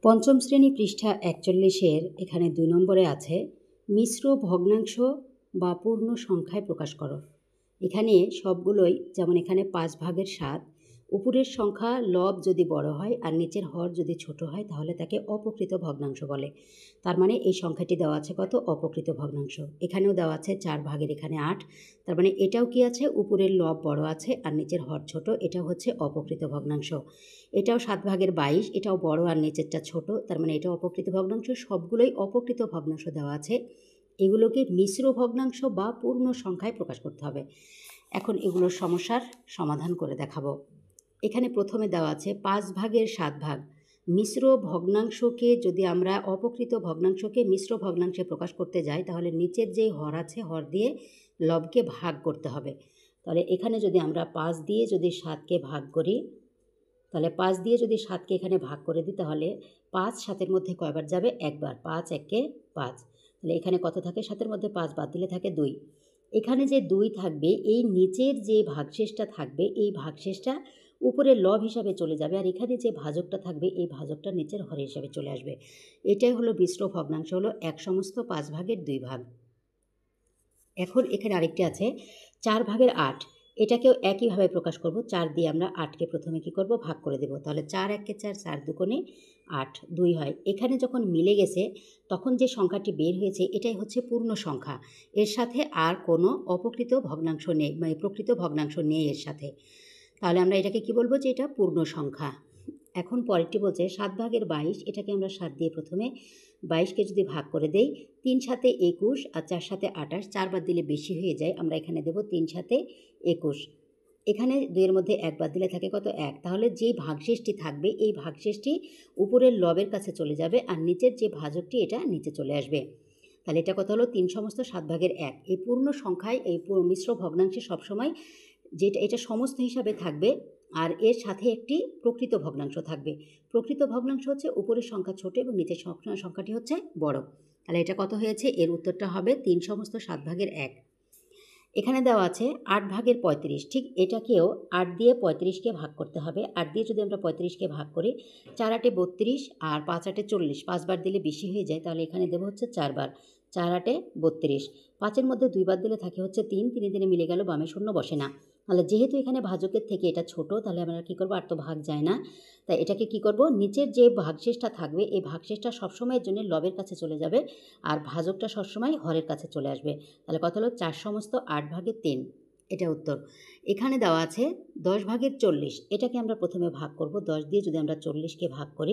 পঞ্চম শ্রেণী পৃষ্ঠা ৪১-এর এখানে ২ নম্বরে আছে মিশ্র ভগ্নাংশ বা পূর্ণ সংখ্যায় প্রকাশ করো। এখানে সবগুলোই যেমন এখানে ৫ ভাগের ৭, উপরের সংখ্যা লব যদি বড় হয় আর নিচের হর যদি ছোট হয় তাহলে তাকে অপকৃত ভগ্নাংশ বলে। তার মানে এই সংখ্যাটি দেওয়া আছে কত? অপকৃত ভগ্নাংশ। এখানেও দেওয়া আছে ৪ ভাগের এখানে ৮, তার মানে এটাও কি আছে? উপরের লব বড় আছে আর নিচের হর ছোট, এটাও হচ্ছে অপকৃত ভগ্নাংশ। এটাও ৭ ভাগের ২২, এটাও বড় আর নিচেরটা ছোট, তার মানে এটাও অপকৃত ভগ্নাংশ। সবগুলোই অপকৃত ভগ্নাংশ দেওয়া আছে। এগুলোকে মিশ্র ভগ্নাংশ বা পূর্ণ সংখ্যায় প্রকাশ করতে হবে। এখন এগুলোর সমস্যার সমাধান করে দেখাবো। এখানে প্রথমে দেওয়া আছে ৫ ভাগের ৭ ভাগ। মিশ্র ভগ্নাংশকে যদি আমরা অপকৃত ভগ্নাংশকে মিশ্র ভগ্নাংশে প্রকাশ করতে যাই তাহলে নিচের যে হর আছে হর দিয়ে লবকে ভাগ করতে হবে। তাহলে এখানে যদি আমরা ৫ দিয়ে যদি ৭কে ভাগ করি, তাহলে ৫ দিয়ে যদি ৭কে এখানে ভাগ করে দিই তাহলে ৫ ৭-এর মধ্যে কয়বার যাবে? একবার। ৫ একে ৫। তাহলে এখানে কত থাকে? ৭-এর মধ্যে ৫ বাদ দিলে থাকে ২। এখানে যে ২ থাকবে, এই নিচের যে ভাগশেষটা থাকবে এই ভাগশেষটা উপরের লব হিসাবে চলে যাবে, আর এখানে যে ভাজকটা থাকবে এই ভাজকটা নিচের হর হিসাবে চলে আসবে। এটাই হলো মিশ্র ভগ্নাংশ, হলো ১ সমস্ত ৫ ভাগের ২ ভাগ। এখন এখানে আরেকটি আছে ৪ ভাগের ৮। এটাকেও একইভাবে প্রকাশ করব। ৪ দিয়ে আমরা ৮কে প্রথমে কী করব? ভাগ করে দেব। তাহলে ৪ একে ৪, ৪ দুগুণে ৮, ২ হয়। এখানে যখন মিলে গেছে তখন যে সংখ্যাটি বের হয়েছে এটাই হচ্ছে পূর্ণ সংখ্যা। এর সাথে আর কোনো অপকৃত ভগ্নাংশ নেই, মানে প্রকৃত ভগ্নাংশ নেই এর সাথে। তাহলে আমরা এটাকে কি বলবো? যে এটা পূর্ণ সংখ্যা। এখন পরেরটি বলছে ৭ ভাগের ২২। এটাকে আমরা ৭ দিয়ে প্রথমে ২২কে যদি ভাগ করে দেই, ৩ ৭-এ ২১ আর ৪ ৭-এ ২৮, ৪ বাদ দিলে বেশি হয়ে যায়, আমরা এখানে দেব ৩ ৭-এ ২১। এখানে ২-এর মধ্যে ১ বাদ দিলে থাকে কত? ১। তাহলে যে ভাগশেষটি থাকবে এই ভাগশেষটি উপরের লবের কাছে চলে যাবে আর নিচের যে ভাজকটি এটা নিচে চলে আসবে। তাহলে এটা কত হলো? ৩ সমস্ত ৭ ভাগের ১। এই পূর্ণ সংখ্যায় এই মিশ্র ভগ্নাংশে সবসময় এটা সমস্ত হিসাবে থাকবে আর এর সাথে একটি প্রকৃত ভগ্নাংশ থাকবে। প্রকৃত ভগ্নাংশ হচ্ছে উপরের সংখ্যা ছোট এবং নিচের সংখ্যাটি হচ্ছে বড়। তাহলে এটা কত হয়েছে? এর উত্তরটা হবে ৩ সমস্ত ৭ ভাগের ১। এখানে দেওয়া আছে ৮ ভাগের ৩৫। ঠিক এটাকেও ৮ দিয়ে ৩৫কে ভাগ করতে হবে। ৮ দিয়ে যদি আমরা ৩৫কে ভাগ করি, ৪ ৮-এ ৩২ আর ৫ ৮-এ ৪০, ৫ বার দিলে বেশি হয়ে যায়, তাহলে এখানে দেবো হচ্ছে ৪ বার। ৪ ৮-এ ৩২, ৫-এর মধ্যে ২ বার দিলে থাকে হচ্ছে ৩, ৩ দিনে মিলে গেল, বামে শূন্য বসে না। তাহলে যেহেতু এখানে ভাজকের থেকে এটা ছোট, তাহলে আমরা কী করবো? আর তো ভাগ যায় না, তাই এটাকে কী করব? নিচের যে ভাগশেষটা থাকবে এই ভাগশেষটা সবসময়ের জন্য লবের কাছে চলে যাবে আর ভাজকটা সবসময় হরের কাছে চলে আসবে। তাহলে কত হলো? ৪ সমস্ত ৮ ভাগের ৩। এটা উত্তর। এখানে দেওয়া আছে ১০ ভাগের ৪০। এটাকে আমরা প্রথমে ভাগ করব। ১০ দিয়ে যদি আমরা ৪০কে ভাগ করি,